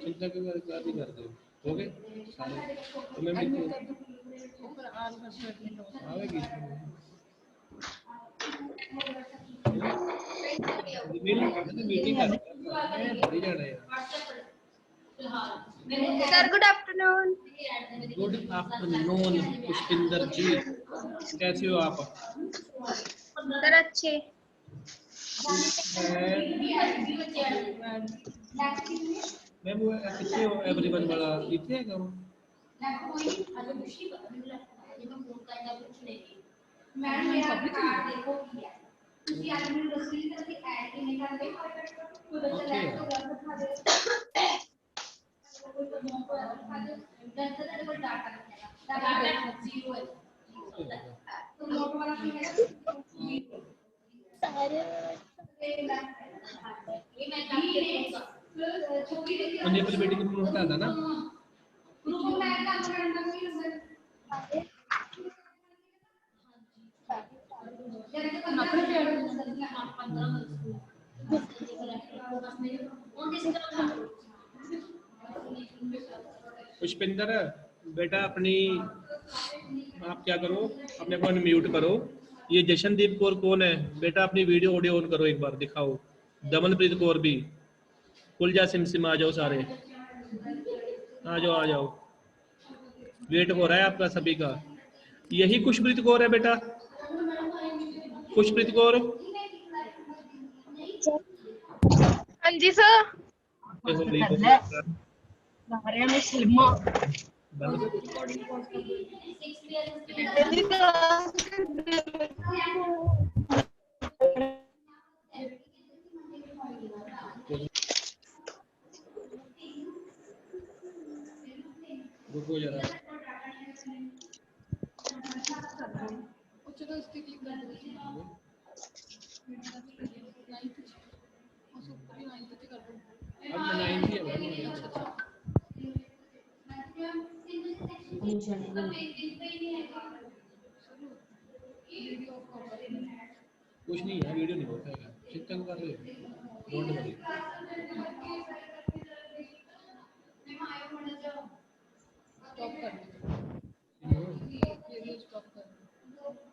चिंता क्यों करते हो गए सारे तो मैं आवेगी मीटिंग कर sir good afternoon. Good afternoon Pushpinder ji, कैसे हो आप? सर अच्छे। मैं वो कितने हो एवरीवन वाला इतने है करो अपनी बेटी को प्रूफ हटा ना पुष्पिंदर बेटा अपनी आप क्या करो, अपने को म्यूट करो। ये जशनदीप कौर कौन है बेटा? अपनी वीडियो ऑडियो ऑन करो, एक बार दिखाओ। दमनप्रीत कौर भी, कुलजा सिमसिम आ जाओ सारे, आ जाओ आ जाओ, वेट हो रहा है आपका सभी का। यही खुशप्रीत कौर है बेटा? खुशप्रीत कौर? हाँ जी सर। रुको जरा, कुछ नहीं है, वीडियो नहीं हो पाएगा। चिंता कर रहे हो, डोंट वरी।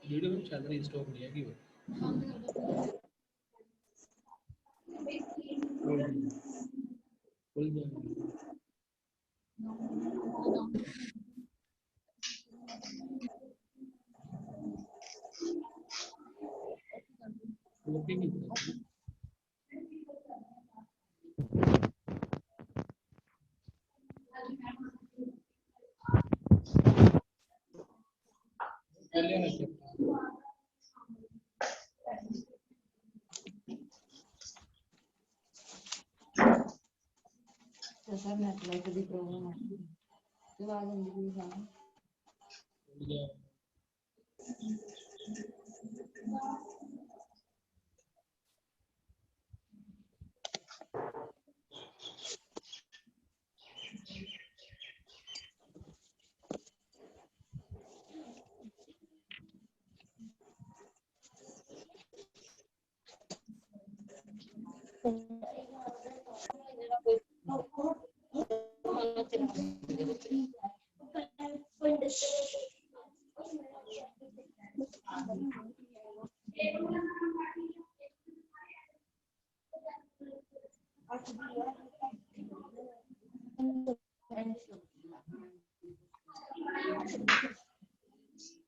वीडियो में चल रही स्टॉप नहीं है कि वो खुल जाएगा। सर नेटवर्क की प्रॉब्लम आती है तो आ जाएंगे सारा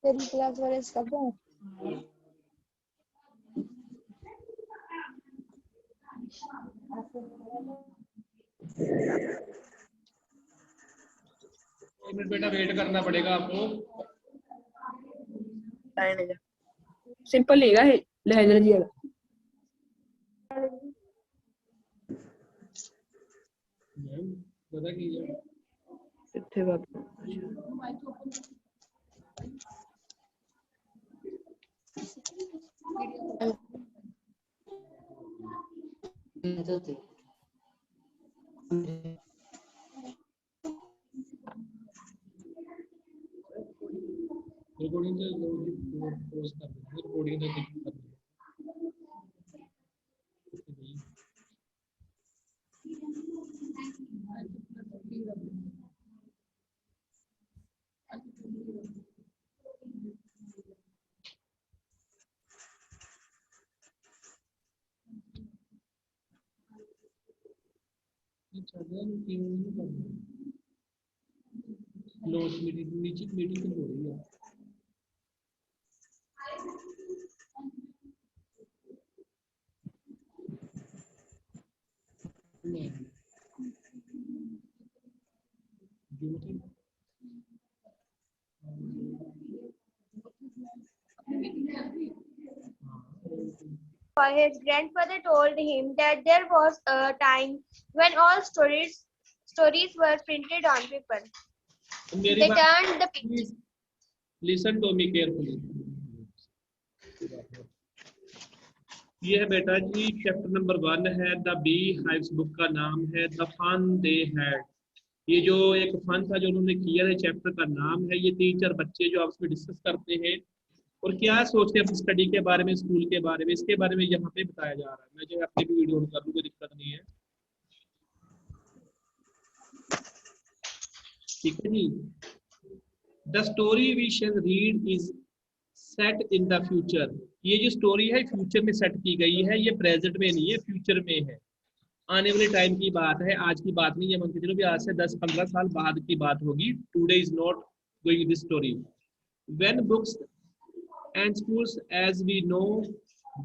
तेरी क्लास वाले कब है एक मिनट बेटा, वेट करना पड़ेगा आपको। सिंपल लेगा है लहजा जी वाला पता कीजिए कितने बात रिकॉर्डिंग से क्लोज कर दो, रिकॉर्डिंग से नोट मीटिंग नीचे मीटिंग तो हो रही है। For his grandfather told him that there was a time when all stories were printed on paper. मेरी They बात turned the page. Please listen to me carefully. ये है बेटा जी चैप्टर नंबर 1 है द बी हाइव्स, बुक का नाम है the fun they had. ये जो एक फन था जो उन्होंने किया है, चैप्टर का नाम है। ये टीचर बच्चे जो आपस में डिस्कस करते हैं और क्या सोचते हैं अपनी स्टडी के बारे में, स्कूल के बारे में, इसके बारे में यहाँ पे बताया जा रहा है। मैं जो है अपनी भी वीडियो ऑन कर लूँ, कोई दिक्कत नहीं है। ठीक है जी। The story we shall read is set in the future. ये जो स्टोरी है फ्यूचर में सेट की गई है, ये प्रेजेंट में नहीं है, फ्यूचर में है। आने वाले टाइम की बात है, आज की बात नहीं है। मान के चलो भी आज से 10-15 साल बाद की बात होगी। Today is not going this story. When books and schools as we know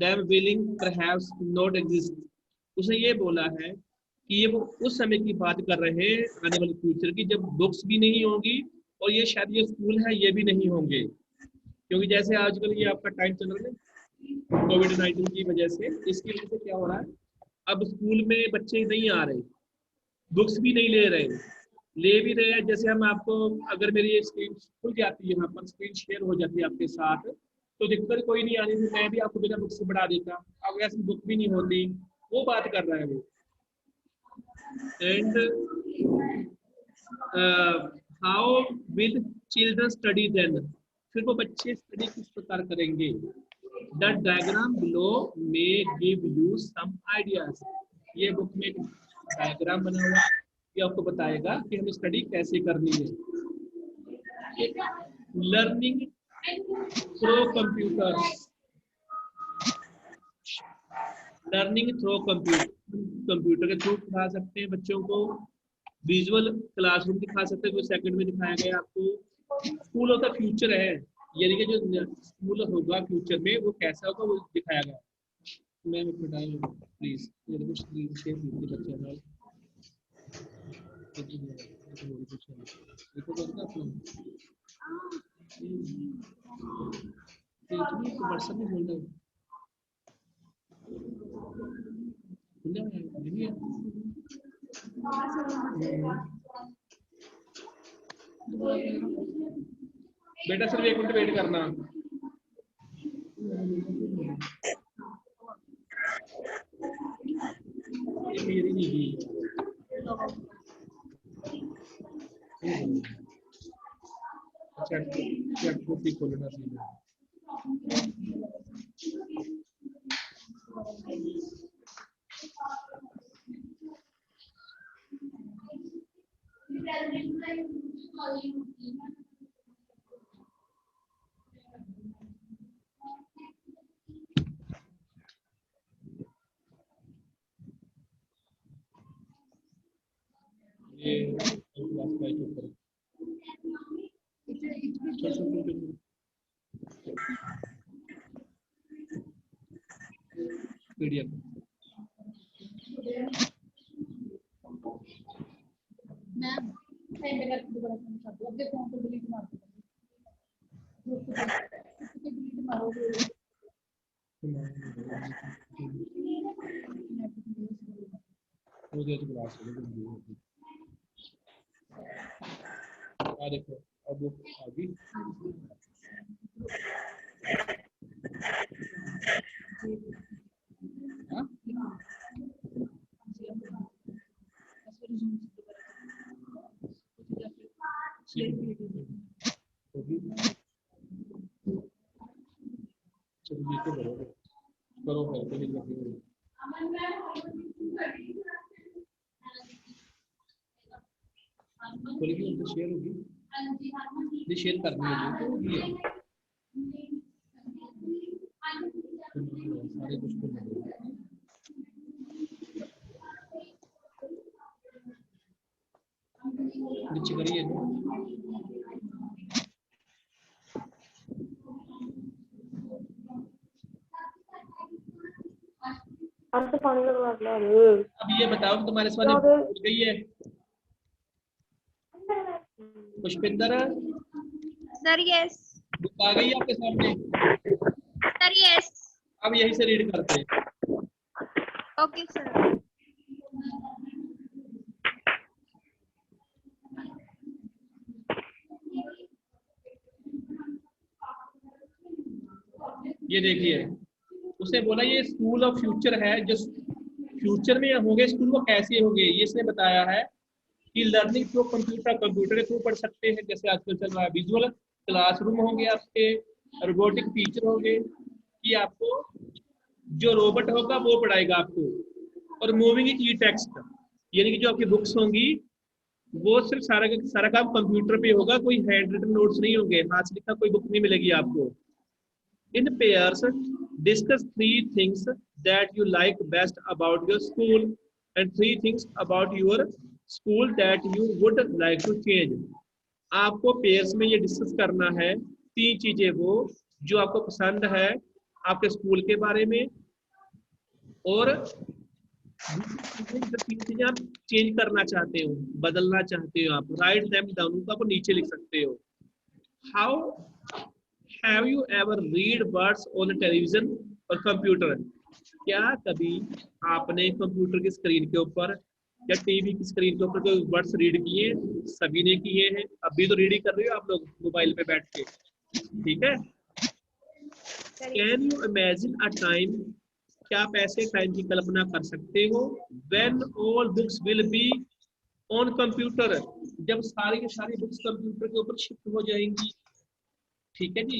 them willing perhaps not exist। उसने ये बोला है कि ये वो उस समय की बात कर रहे हैं, आने वाले फ्यूचर की, जब बुक्स भी नहीं होंगी और ये शायद ये स्कूल है ये भी नहीं होंगे। क्योंकि जैसे आजकल ये आपका टाइम चल रहा है कोविड-19 की वजह से, इसकी वजह से क्या हो रहा है, अब स्कूल में बच्चे नहीं आ रहे, बुक्स भी नहीं ले रहे, ले भी रहे हैं। जैसे हम आपको, अगर मेरी ये स्क्रीन खुल जाती है, यहाँ पर स्क्रीन शेयर हो जाती है आपके साथ, तो दिक्कत कोई नहीं आनी थी, मैं भी आपको बिना बुक से पढ़ा देता। अब ऐसी बुक भी नहीं होती, वो बात कर रहा है वो। And how will children study then, फिर वो बच्चे स्टडी किस प्रकार करेंगे। The diagram below may give you some ideas. ये बुक में डायग्राम बना हुआ है, ये आपको बताएगा कि हमें स्टडी कैसे करनी है। Learning through computer, learning through computer के थ्रू पढ़ा सकते हैं बच्चों को। विजुअल क्लासरूम दिखा सकते हैं, जो सेकंड में दिखाया गया आपको। स्कूल होता फ्यूचर है, यानी कि जो स्कूल होगा फ्यूचर में वो कैसा होगा वो दिखाया गया। मैम प्लीज स्क्रीन शेयर कीजिए बच्चे ਨਾਲ। देखो करना अपना व्हाट्सएप में बोल रहा बेटा, सिर्फ 1 मिनट वेट करना। ये मेरी नहीं थी। चैट को भी खोलना चाहिए। ये क्लास का एक ऊपर पीडीएफ। मैम टाइम पे करके दोबारा फोन कर दो, अपने फोन को डिलीट मार दो, ग्रुप को डिलीट मारोगे। वो दे तो क्लास है। आ देखो अब वो आ गई। हाँ चलो ये तो करो फिर तो नहीं लगी। खोलेगी तो शेयर होगी, ये शेयर करनी है तो होगी सारे कुछ को अब ये बताओ कि तुम्हारे सामने बुक खुल गई है? Pushpinder, Sir, yes. बुक आ गई है आपके सामने? Sir, yes. अब यहीं से रीड करते हैं। Okay, sir. ये देखिए, उसने बोला ये स्कूल ऑफ फ्यूचर है, जो फ्यूचर में होंगे स्कूल वो कैसे होंगे, ये इसने बताया है कि लर्निंग थ्रू कंप्यूटर, कंप्यूटर के थ्रू पढ़ सकते हैं, जैसे आजकल चल रहा है। विजुअल क्लासरूम होंगे आपके, रोबोटिक टीचर होंगे कि आपको जो रोबोट होगा वो पढ़ाएगा आपको, और मूविंग ई टेक्स्ट, यानी कि जो आपकी बुक्स होंगी वो सिर्फ सारा का सारा काम कंप्यूटर पे होगा, कोई हैंड रिटन नोट्स नहीं होंगे, हाथ से लिखा कोई बुक नहीं मिलेगी आपको। In pairs, discuss 3 things that you like best about your school and 3 things about your school that you would like to change. आपको पेयर्स में ये डिस्कस करना है 3 चीजें वो जो आपको पसंद है आपके स्कूल के बारे में, और 3 चीजें आप चेंज करना चाहते हो, बदलना चाहते हो आप। राइट देम डाउन, उनको आप नीचे लिख सकते हो। How Have you ever read words on television और कंप्यूटर? क्या कभी आपने कंप्यूटर की स्क्रीन के ऊपर या टीवी की स्क्रीन के ऊपर कोई वर्ड्स रीड किए? सभी ने किए हैं, अभी तो रीडिंग कर रहे हो आप लोग मोबाइल पे बैठ के, ठीक है? Can you imagine a time, क्या आप ऐसे टाइम की कल्पना कर सकते हो? When all books will be on computer, जब सारी की सारी बुक्स कंप्यूटर के ऊपर शिफ्ट हो जाएंगी, ठीक है जी।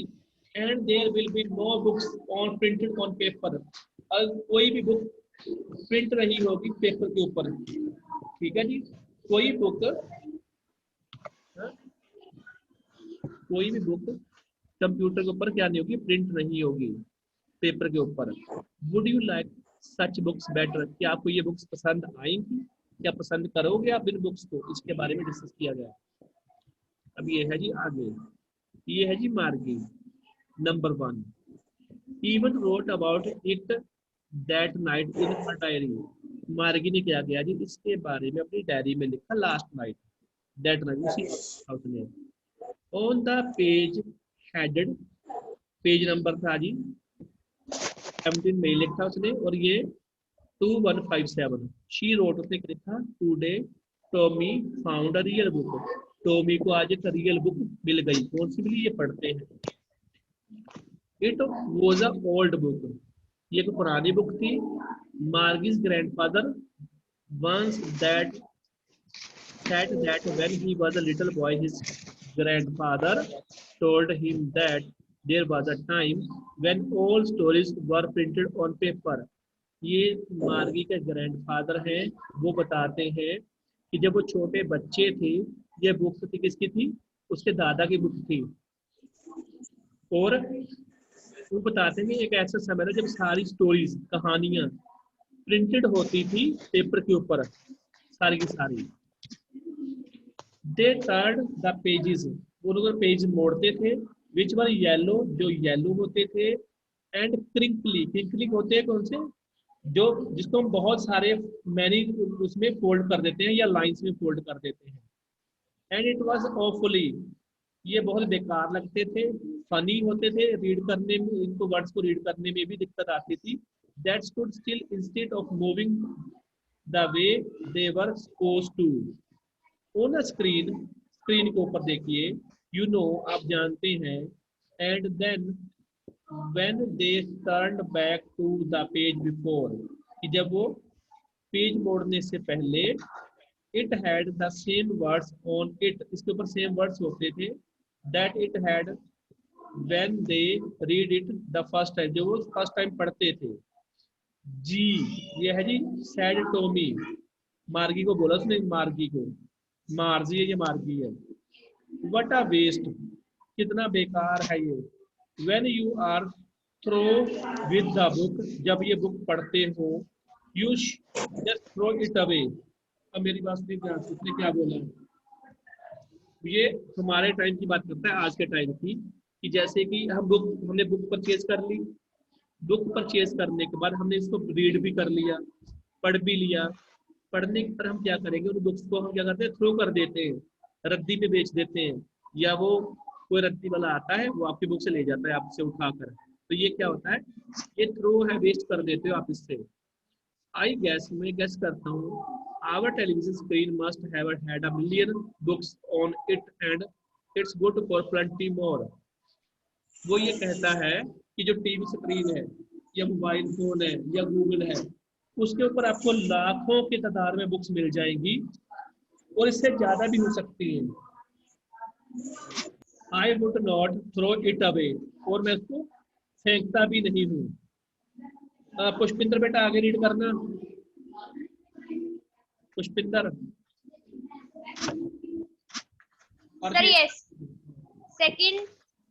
And there will be no books on printed on paper, और कोई भी बुक प्रिंट नहीं होगी पेपर के ऊपर, ठीक है जी। कोई बुक कंप्यूटर के ऊपर क्या नहीं होगी, प्रिंट नहीं होगी पेपर के ऊपर। Would you like such books better, क्या आपको ये बुक्स पसंद आएंगी? क्या पसंद करोगे आप इन बुक्स को? इसके बारे में डिस्कस किया गया। अब ये है जी आगे, ये है जी मार्गी number 1। Even wrote about it that night in her diary. मार्गी ने क्या किया जी, इसके बारे में अपनी डायरी में लिखा लास्ट नाइट, दैट नाइट, उसी उसने। On the page headed, page number था जी 17 में लिखा उसने, और ये 2157। शी रोट, उसने लिखा today Tommy found a real book, Tommy को आज एक रियल बुक मिल गई। कौन सी मिली? ये पढ़ते हैं। It was a old book, ये एक पुरानी बुक थी। Margie's grandfather once that said that when he was a little boy, his grandfather told him that there was a time when all stories were printed on paper. ये मार्गी के grandfather हैं, वो बताते हैं कि जब वो छोटे बच्चे थे, ये बुक थी किसकी थी? उसके दादा की बुक थी। और वो बताते हैं एक ऐसा समय था जब सारी स्टोरीज, कहानियां प्रिंटेड होती थी पेपर के ऊपर, सारी की सारी। दे टर्न द पेजेस, वो लोग पेज मोड़ते थे, विच वर येलो, जो येलो होते थे, एंड क्रिंकली, क्रिंकली होते हैं कौन से? जो जिसको हम बहुत सारे मैनी उसमें फोल्ड कर देते हैं या लाइंस में फोल्ड कर देते हैं। एंड इट वाज ऑफुली, ये बहुत बेकार लगते थे, फनी होते थे, रीड करने में, इनको वर्ड्स को रीड करने में भी दिक्कत आती थी। That stood still instead of moving the way they were supposed to. On screen, screen के ऊपर देखिए, यू नो, आप जानते हैं, and then when they turned back to the page before, कि जब वो पेज मोड़ने से पहले, it had the same words on it, इसके ऊपर सेम वर्ड्स होते थे, that it had when they read it the first time, जो वो फर्स्ट टाइम पढ़ते थे। जी, ये है जी सैड टॉमी, मार्गी को बोला उसने, मार्गी को, मार्जी है ये मार्गी है। व्हाट अ वेस्ट, कितना बेकार है ये। When you are throw with the book, जब ये बुक पढ़ते हो, you just throw it away. अब मेरी बात सुनिए, उसने क्या बोला, ये हमारे टाइम की बात करता है, आज के टाइम की, कि जैसे कि हमने बुक परचेज कर ली, बुक परचेज करने के बाद हमने इसको रीड भी कर लिया, पढ़ भी लिया, पढ़ने पर हम क्या करेंगे, उन बुक्स को हम क्या करते हैं, थ्रो कर देते हैं, रद्दी में बेच देते हैं, या वो कोई रद्दी वाला आता है वो आपकी बुक से ले जाता है आपसे उठाकर। तो ये क्या होता है, ये थ्रो है, वेस्ट कर देते हो आप इससे। आई गेस, मैं गेस करता हूँ, our television screen must have had a million books on it and it's good for plenty more. वो ये कहता है कि जो टीवी स्क्रीन है या मोबाइल फोन है या गूगल है, उसके ऊपर आपको लाखों की तादाद में बुक्स मिल जाएंगी और इससे ज्यादा भी हो सकती हैं। I would not throw it away, और मैं इसको फेंकता भी नहीं हूँ। पुष्पिंदर बेटा आगे रीड करना। Pushpinder. Sir, yes. Second,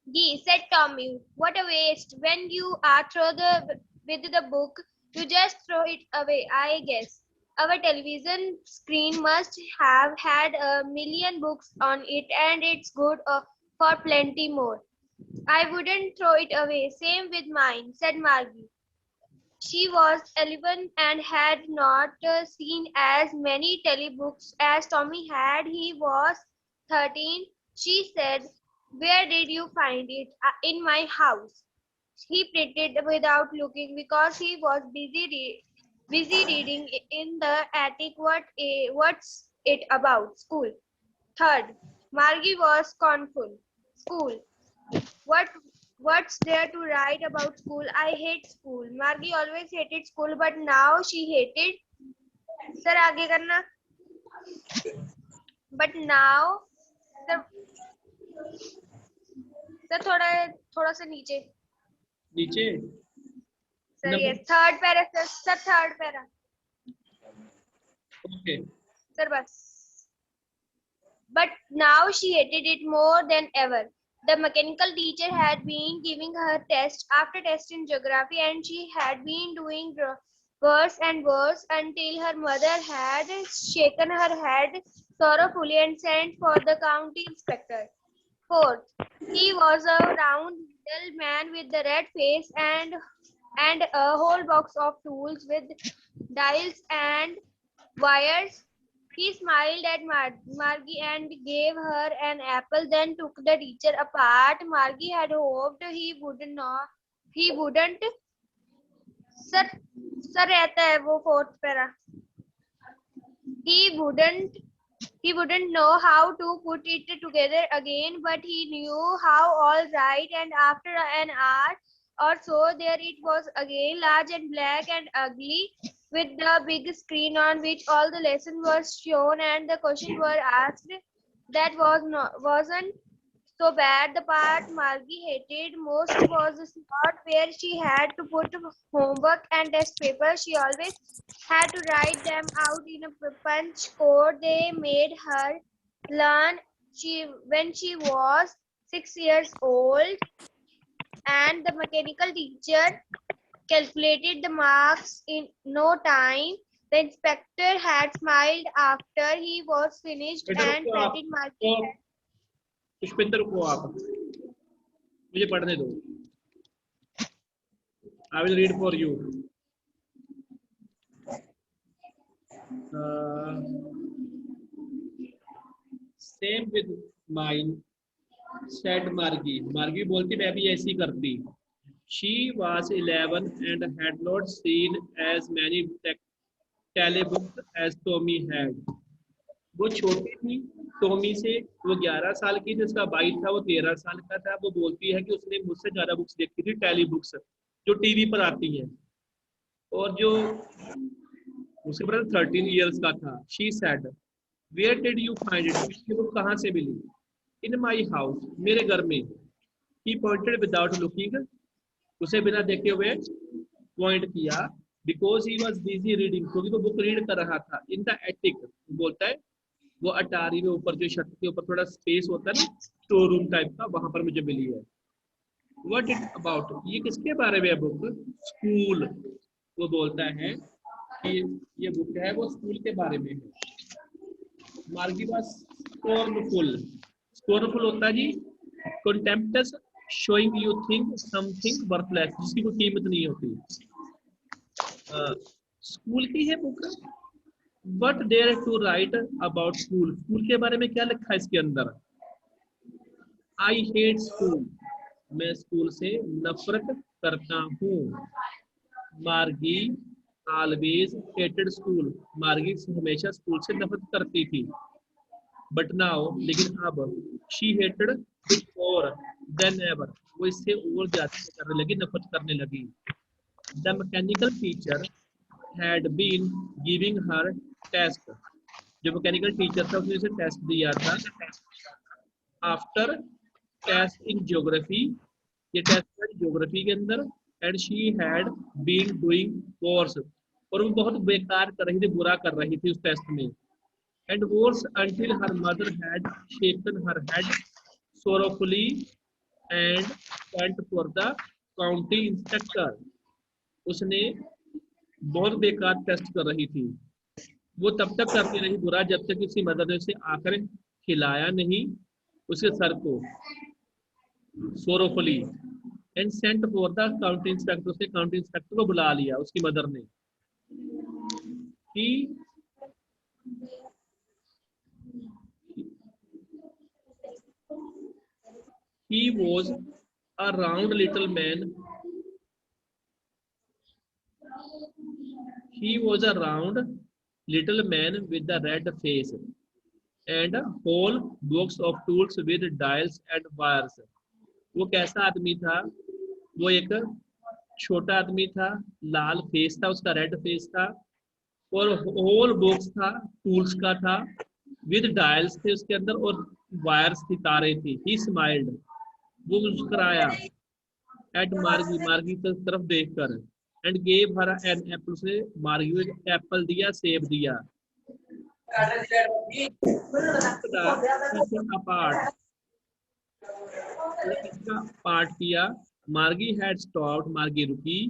D, said Tommy. What a waste. When you are with the book, you just throw it away, I guess. Our television screen must have had a million books on it and it's good for plenty more. I wouldn't throw it away. Same with mine, said Margie. She was 11 and had not seen as many telebooks as Tommy had. He was 13. She said, "Where did you find it?" In my house. He pretended without looking because he was busy reading in the attic. What's it about? School. Third, Margie was scornful. School. What's there to write about school? I hate school. Margie always hated school, but now she hated. Sir, आगे करना. But now, sir थोड़ा सा नीचे. नीचे. Sir, yes. Third para, sir. Third para. Okay. Sir, bas. But now she hated it more than ever. The mechanical teacher had been giving her test after test in geography, and she had been doing worse and worse until her mother had shaken her head sorrowfully and sent for the county inspector. Fourth, he was a round little man with the red face and a whole box of tools with dials and wires. He smiled at Margie and gave her an apple, then took the teacher apart. Margie had hoped he wouldn't. Sir रहता है वो fourth para. He wouldn't know how to put it together again, but he knew how, all right, and after an hour or so, there it was again, large and black and ugly, with the big screen on which all the lessons were shown and the questions were asked. That wasn't so bad. The part Margie hated most was the spot where she had to put homework and test papers. She always had to write them out in a punch code they made her learn when she was 6 years old, and the mechanical teacher calculated the marks in no time. The inspector had smiled after he was finished and patted Margie. Pushpinder को आप मुझे पढ़ने दो. I will read for you. Same with mine, said Margie. Margie बोलती मैं भी ऐसी करती. She was 11 and had not seen as many telebooks as Tommy had. वो छोटी थी टॉमी से, वो 11 साल की थी, उसका भाई था वो 13 साल का था. वो बोलती है कि उसने मुझसे ज्यादा बुक्स देखी थी, टेली बुक्स जो टीवी पर आती हैं, और जो उसके बाद 13 इयर्स का था. She said, where did you find it? ये बुक कहाँ से मिली? इन माई हाउस, मेरे घर में. ही पॉइंटेड विदाउट लुकिंग, उसे बिना देखे हुए पॉइंट किया. Because he was busy reading, क्योंकि वो बुक रीड कर रहा था. इन द एटिक, बोलता है वो अटारी में ऊपर जो छत के ऊपर थोड़ा स्पेस होता है ना, स्टोर रूम टाइप का, वहां पर मुझे मिली है. व्हाट इट अबाउट, ये किसके बारे में है बुक? स्कूल. वो बोलता है कि ये बुक है वो स्कूल के बारे में है. मार्गी वाज स्कॉर्नफुल. स्कॉर्नफुल होता है जी कंटेम्प्टस showing you think something worthless, जिसकी कोई कीमत नहीं होती। स्कूल की है book. What there to write about school? School के बारे में क्या लिखा है इसके अंदर? I hate school. मैं स्कूल से नफरत करता हूँ। मार्गी always hated school. मार्गी हमेशा स्कूल से नफरत करती थी। But now, लेकिन अब she hated it more than ever. वो इससे और ज्यादा करने लगी, नफरत करने लगी। The mechanical teacher had been giving her test. जो मैकेनिकल टीचर था उसने उसे टेस्ट दिया था। आफ्टर टेस्ट इन ज्योग्राफी, ये टेस्ट था ज्योग्राफी के अंदर। And she had been doing course, और वो बहुत बेकार कर रही थी, बुरा कर रही थी उस टेस्ट में। And worse until her mother had shaken her head sorrowfully and sent for the county inspector. उसने बहुत बेकार टेस्ट कर रही थी, वो तब तक करती रही बुरा जब तक किसी मदर ने उसे आकर खिलाया नहीं उसके सर को sorrowfully. And sent for the county inspector, उसने काउंटी इंस्पेक्टर को बुला लिया उसकी मदर ने। He was a round little man. He was a round little man with a red face and a whole box of tools with dials and wires. वो कैसा आदमी था? वो एक छोटा आदमी था, लाल फेस था उसका, रेड फेस था, और होल बॉक्स था, टूल्स का था, विद डायल्स थे उसके अंदर और वायर्स थी, तारे थी। ही स्माइल्ड, वो मुस्कुराया। एट मार्गी, मार्गी की तरफ देखकर। And gave her an apple, से मार्गी को एप्पल दिया, सेब दिया। अपार्ट, इसका पार्ट किया। मार्गी हैड स्टॉप्ड, मार्गी रुकी।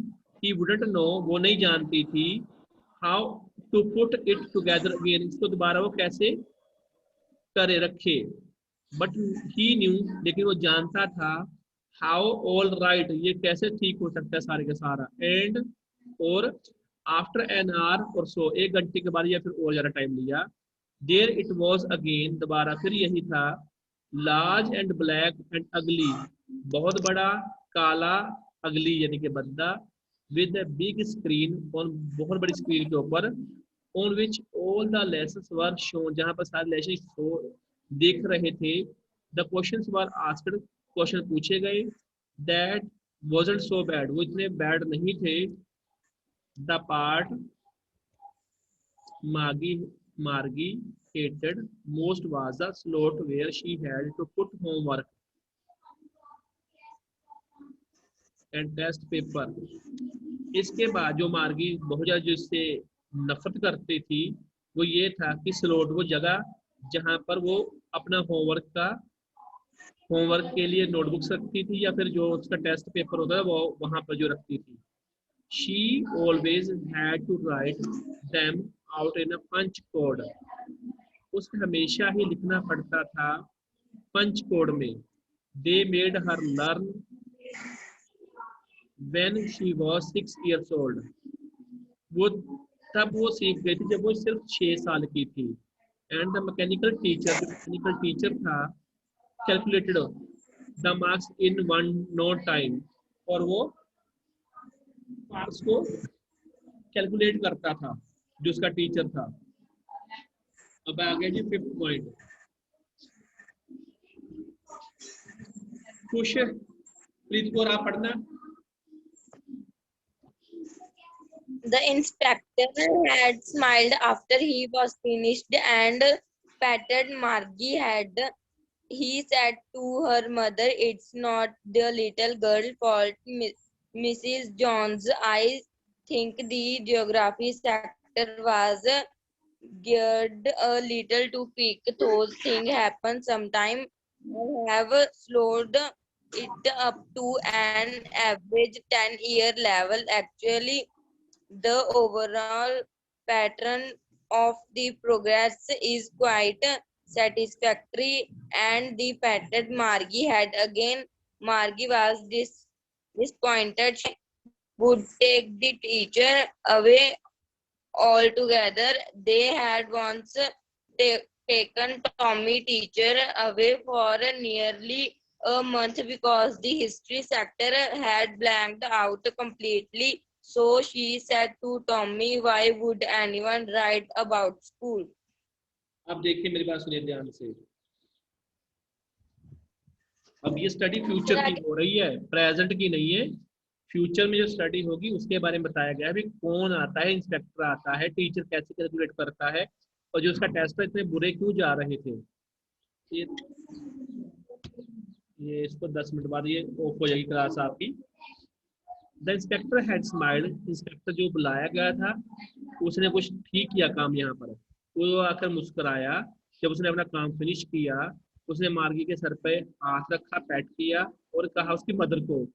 ही वुडंट नो, वो नहीं जानती थी। How to put it together again, इसको दोबारा वो कैसे करे रखे। बट ही न्यू, लेकिन वो जानता था। हाउ ऑल राइट, ये कैसे ठीक हो सकता है सारे का सारा। एंड और आफ्टर एन आवर और सो, 1 घंटे के बाद या फिर और ज्यादा टाइम लिया। देयर इट वॉज अगेन, दोबारा फिर यही था। लार्ज एंड ब्लैक एंड अगली, बहुत बड़ा, काला, अगली यानी कि Badda. With a big screen, और बहुत बड़ी स्क्रीन के ऊपर। On which all the lessons were shown, जहाँ पर सारे लेसन शो देख रहे थे। The questions were asked, question पूछे गए। दैट वाजंट सो बैड, वो इतने बैड नहीं थे। द पार्ट मार्गी hated most was the slot where she had to put homework and test paper. इसके बाद जो मार्गी बहुत ज्यादा जिससे नफरत करती थी वो ये था कि स्लॉट, वो जगह जहां पर वो अपना होमवर्क के लिए नोटबुक्स रखती थी या फिर जो उसका टेस्ट पेपर होता है वो वहां पर जो रखती थी। She always had to write them out in a punch code. उसे हमेशा ही लिखना पड़ता था पंच कोड में। They made her learn when she was 6 years old. वो तब वो सीख गई थी जब वो सिर्फ 6 साल की थी। एंड द मैकेनिकल टीचर था calculated the marks in one no time, और वो मार्क्स को कैलकुलेट करता था जो उसका टीचर था। अब आ गया जी 5th पॉइंट। खुश प्रीत को आप पढ़ना। The inspector had smiled after he was finished and patted Margie's head. He said to her mother, "It's not the little girl's fault, Mrs. Jones. I think the geography sector was geared a little too quick. Those things happen sometimes. I have slowed it up to an average 10-year level. Actually, the overall pattern of the progress is quite satisfactory." And the patted Margie had again. Margie was disappointed. She would take the teacher away altogether. They had once taken Tommy teacher away for nearly a month because the history sector had blanked out completely. So she said to Tommy, why would anyone write about school? अब देखिए मेरी बात सुनिए ध्यान से। अब ये study future की हो रही है, प्रेजेंट की नहीं है। फ्यूचर में जो स्टडी होगी उसके बारे में बताया गया है भी कौन आता है, इंस्पेक्टर आता है, टीचर कैसे कैलकुलेट करता है, और जो उसका टेस्ट है इतने बुरे क्यों जा रहे थे। ये इसको 10 मिनट बाद ये ऑफ हो जाएगी क्लास आपकी। The inspector had smiled, inspector जो बुलाया गया था उसने कुछ ठीक किया काम यहाँ पर। वो आकर मुस्कुराया जब उसने अपना काम फिनिश किया। उसने मार्गी के सर पे हाथ रखा, पैट किया और कहा उसकी मदर को,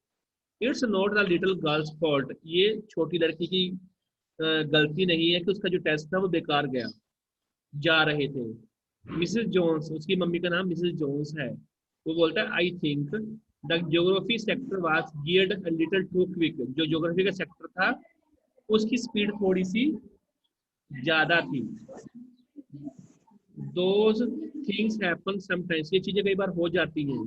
it's not the little girls fault, ये छोटी लड़की की गलती नहीं है कि उसका जो टेस्ट था वो बेकार गया। जा रहे थे मिसेस जोन्स, उसकी मम्मी का नाम मिसेस जोन्स है। वो बोलता है I think the geography sector was geared a little too quick, जो ज्योग्राफी का सेक्टर था उसकी स्पीड थोड़ी सी ज्यादा थी। दोज थिंग्स हैपन समटाइम्स, ये चीजें कई बार हो जाती हैं।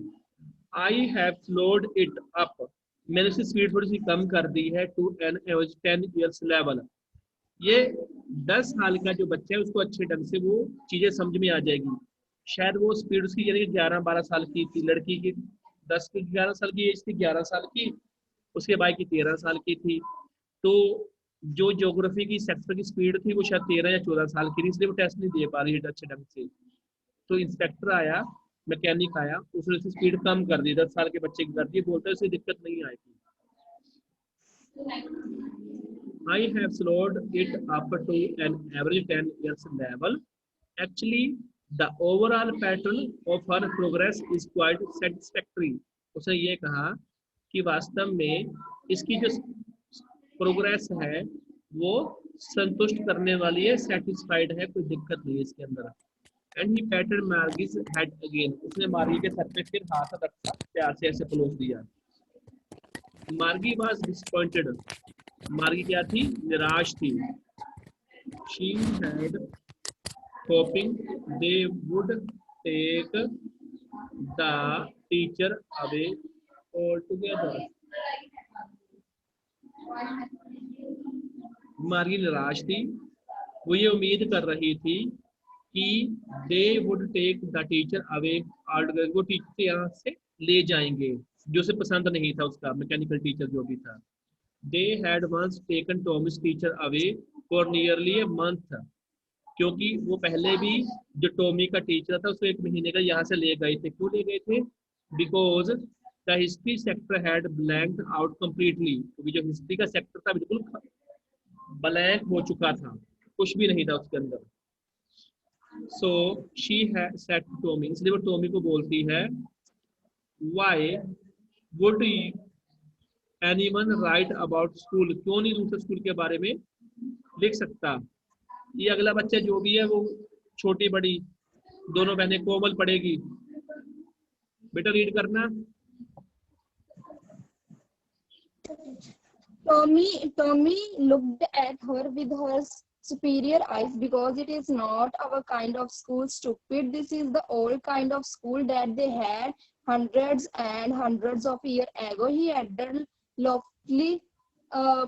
I have slowed it up, मैंने उसकी स्पीड थोड़ी सी कम कर दी है to an average 10 years level. ये 10 साल का जो बच्चा है उसको अच्छे ढंग से वो चीजें समझ में आ जाएगी। शायद वो स्पीड उसकी यानी 11-12 साल की थी, लड़की की 10 की 11 साल की एज थी, 11 साल की, उसके भाई की 13 साल की थी। तो जो ज्योग्राफी की सेक्टर की स्पीड थी वो शायद 13 या 14 साल की थी, इसलिए वो टेस्ट नहीं दे पा रही है अच्छे ढंग से। तो इंस्पेक्टर आया, मैकेनिक आया, उसने उसकी स्पीड कम कर दी, 10 साल के बच्चे की कर दी, बोलते उसे दिक्कत नहीं आएगी। I have slowed it up to an average 10 years level. Actually, the overall pattern of her progress is quite satisfactory. उसने ये कहा कि वास्तव में इसकी जो प्रोग्रेस है वो संतुष्ट करने वाली है, सेटिस्फाइड है, कोई दिक्कत नहीं है इसके अंदर। And he patted Margie's head again, उसने मार्गी के सर पे फिर हाथ रखा, प्यार से ऐसे पलोस दिया। मार्गी वाज डिसअपॉइंटेड, मार्गी क्या थी, निराश थी। She had hoping they would take the teacher away all together. Margie निराश थी, वो ये उम्मीद कर रही थी कि they would take the teacher away all together, वो टीचर यहाँ से ले जाएंगे, जो उसे पसंद नहीं था उसका मैकेनिकल टीचर जो भी था। They had once taken Tommy's teacher away for nearly a month, क्योंकि वो पहले भी जो टॉमी का टीचर था उसको 1 महीने का यहाँ से ले गए थे। क्यों ले गए थे? Because the history sector had blanked out completely, क्योंकि जो हिस्ट्री का सेक्टर था बिल्कुल ब्लैंक हो चुका था, कुछ भी नहीं था उसके अंदर। So she had said to Tommy, इसलिए वो टॉमी को बोलती है, why would anyone write about school, क्यों नहीं दूसरे स्कूल के बारे में लिख सकता। ये अगला बच्चा जो भी है वो छोटी बड़ी दोनों बहनें कोमल पढ़ेगी। बेटा रीड करना। Tommy looked at her with her superior eyes, because it is not our kind of school, stupid. This is the old kind of school that they had hundreds and hundreds of years ago. He added loftily,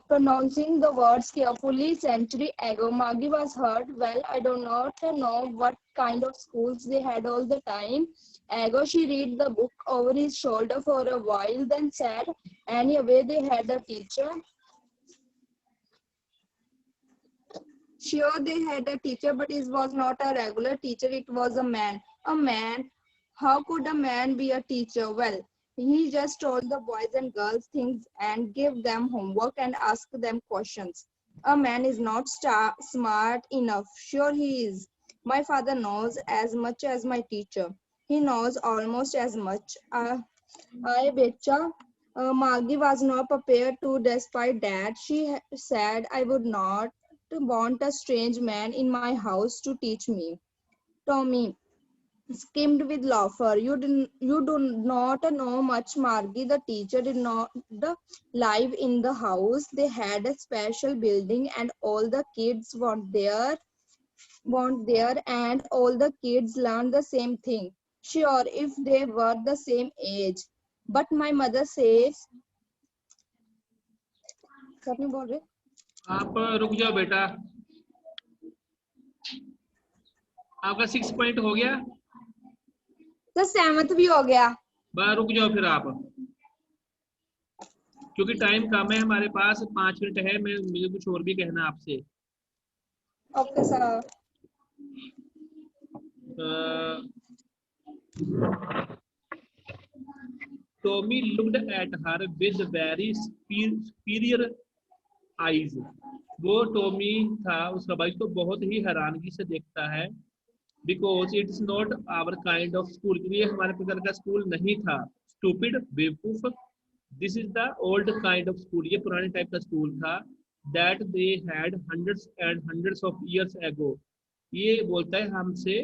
pronouncing the words carefully. Century ago. Margie was hurt. Well, I do not know what kind of schools they had all the time ago. She read the book over his shoulder for a while, then said, anyway, they had a teacher. Sure, they had a teacher, but it was not a regular teacher. It was a man. A man? How could a man be a teacher? Well, he just told the boys and girls things and gave them homework and asked them questions. A man is not smart enough. Sure he is. My father knows as much as my teacher. He knows almost as much. I betcha. Margie was not prepared to despite that. She said, I would not want a strange man in my house to teach me. Tommy, skimmed with laughter. You do not know much, Margie. The teacher did not live in the house. They had a special building, and all the kids went there, and all the kids learned the same thing. Sure, if they were the same age. But my mother says, sir नहीं बोल रहे? आप रुक जाओ बेटा, आपका 6 point हो गया, तो 7th भी हो गया. बस रुक जाओ फिर आप, क्योंकि टाइम कम है हमारे पास, 5 मिनट है, मुझे कुछ और भी कहना है आपसे. Okay sir. Tommy looked at her with very superior eyes. वो टॉमी था, उसका भाई तो बहुत ही हैरानगी से देखता है. Because it's not our kind of school, क्योंकि ये हमारे प्रकार का स्कूल नहीं था. Stupid, बेवकूफ. This is the old kind of school, ये पुराने टाइप का स्कूल था. That they had hundreds and hundreds of years ago. ये बोलता है हमसे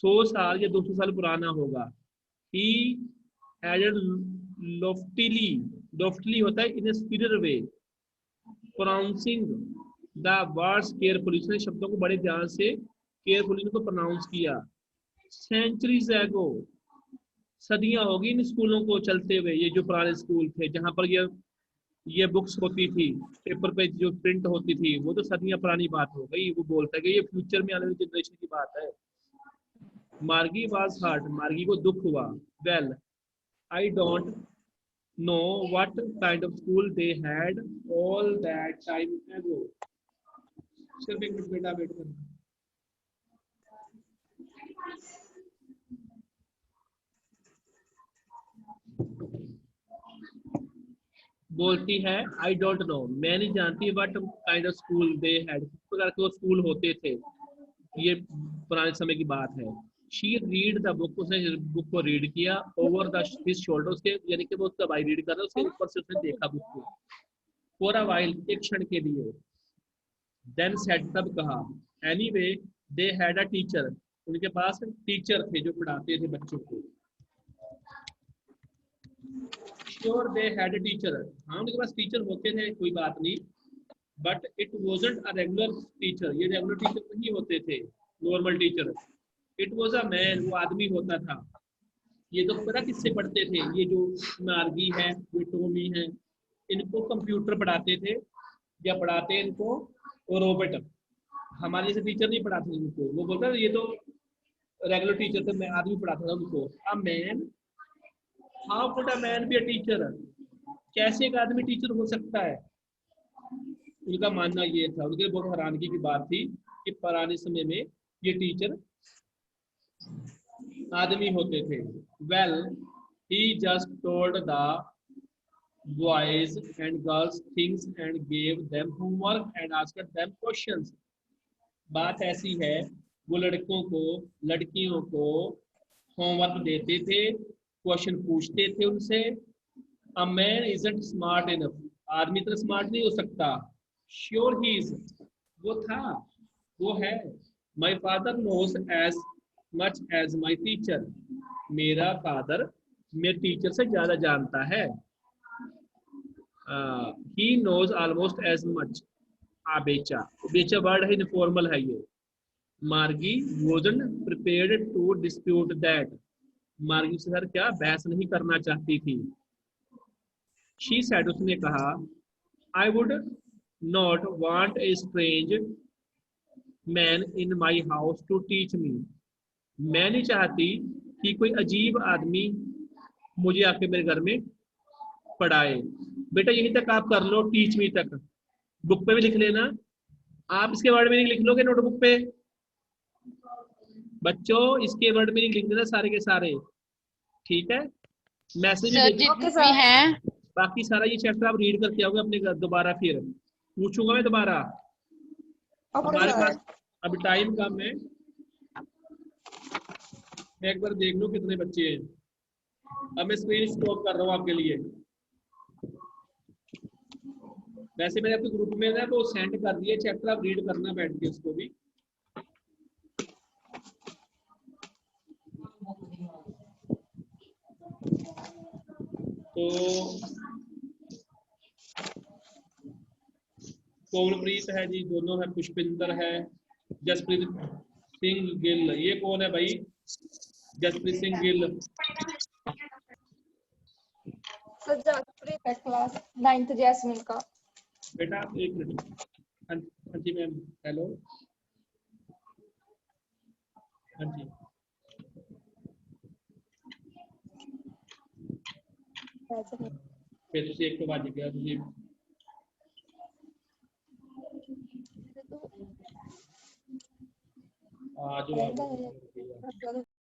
100 साल या 200 साल पुराना होगा. He added loftily होता है in a superior way, pronouncing the words carefully. इसने शब्दों को बड़े ध्यान से केयरफुली इनको प्रोनाउंस किया. सेंचुरीज एगो, सदियां होगी इन स्कूलों को चलते हुए, ये जो पुराने स्कूल थे जहां पर ये बुक्स होती थी, पेपर पे जो प्रिंट होती थी, वो तो सदियां पुरानी बात हो गई. वो बोलता है कि ये फ्यूचर में आने वाली जनरेशन की बात है. मार्गी वाज हर्ट, मार्गी को दुख हुआ. Well I don't know what kind of school they had all that time एगो. सिर्फ एक मिनट बेटा वेट करना. बोलती है आई डोंट नो, मैं नहीं जानती what kind of school they had, किस प्रकार के वो स्कूल होते थे, ये पुराने समय की बात है. शी रीड द बुक, उसने बुक को रीड किया. ओवर द हिज शोल्डर, उसके यानी कि वो उसका भाई रीड कर रहा है, उसके ऊपर से उसने देखा बुक को. फॉर अ व्हाइल, एक क्षण के लिए. देन सेड, तब कहा. Anyway they had a teacher, उनके पास टीचर थे जो पढ़ाते थे बच्चों को. Sure they had a teacher, हाँ उनके पास टीचर होते थे, कोई बात नहीं. But it wasn't a regular teacher, ये रेगुलर टीचर नहीं होते थे, normal teacher. It was a man, वो आदमी होता था. ये तो पता किससे पढ़ते थे, ये जो मार्गी है, ये टॉमी है, इनको कंप्यूटर पढ़ाते थे, या पढ़ाते इनको और रॉबर्ट. हमारे जैसे टीचर नहीं पढ़ाते इनको. वो बोलता था ये तो रेगुलर टीचर थे, मैं आदमी पढ़ाता था उनको. A man, how could a man be a teacher, कैसे एक आदमी टीचर हो सकता है. उनका मानना ये था, उनके बहुत हैरानगी की बात थी कि पुराने समय में ये टीचर आदमी होते थे. Well he just told the boys and girls things and gave them homework and asked them questions. बात ऐसी है, वो लड़कों को लड़कियों को होमवर्क देते थे, क्वेश्चन पूछते थे उनसे. A man isn't smart enough, आदमी इतना स्मार्ट नहीं हो सकता. श्योर ही इज, वो था, वो है. My father knows as much as my teacher, मेरा फादर मेरे टीचर से ज्यादा जानता है. He knows almost as much. Betcha, betcha word है, इनफॉर्मल है ये. मार्गी wasn't prepared to dispute that, मार्गी से सर क्या बहस नहीं करना चाहती थी. She said, उसने कहा, I would not want a strange man in my house to teach me, मैं नहीं चाहती कि कोई अजीब आदमी मुझे आके मेरे घर में पढ़ाए. बेटा यहीं तक आप कर लो, टीच मी तक. बुक पे भी लिख लेना, आप इसके वर्ड में लिख लोगे नोटबुक पे. बच्चों इसके वर्ड में लिख देना सारे के सारे, ठीक है. मैसेज भी है. बाकी सारा ये चैप्टर आप रीड करके आओगे अपने घर, दोबारा फिर पूछूंगा मैं दोबारा. हमारे पास अभी टाइम कम है, मैं एक बार देख लूं कितने बच्चे हैं. अब मैं स्क्रीन स्टॉप कर रहा हूँ आपके लिए. वैसे मैंने आपके ग्रुप में ना वो सेंड कर दिया चैप्टर, आप रीड करना बैठ के उसको भी. तो कोमलप्रीत है जी, दोनों है, पुष्पिंदर है, जसप्रीत सिंह गिल, ये कौन है भाई? जसप्रीत सिंह गिल। सर जसप्रीत है, क्लास 9th जैस्मिन का। बेटा एक मिनट। हाँ हाँ जी मैम, हेलो। हाँ जी, फिर तुसी एक तो बज गया, तुसी आ जाओ।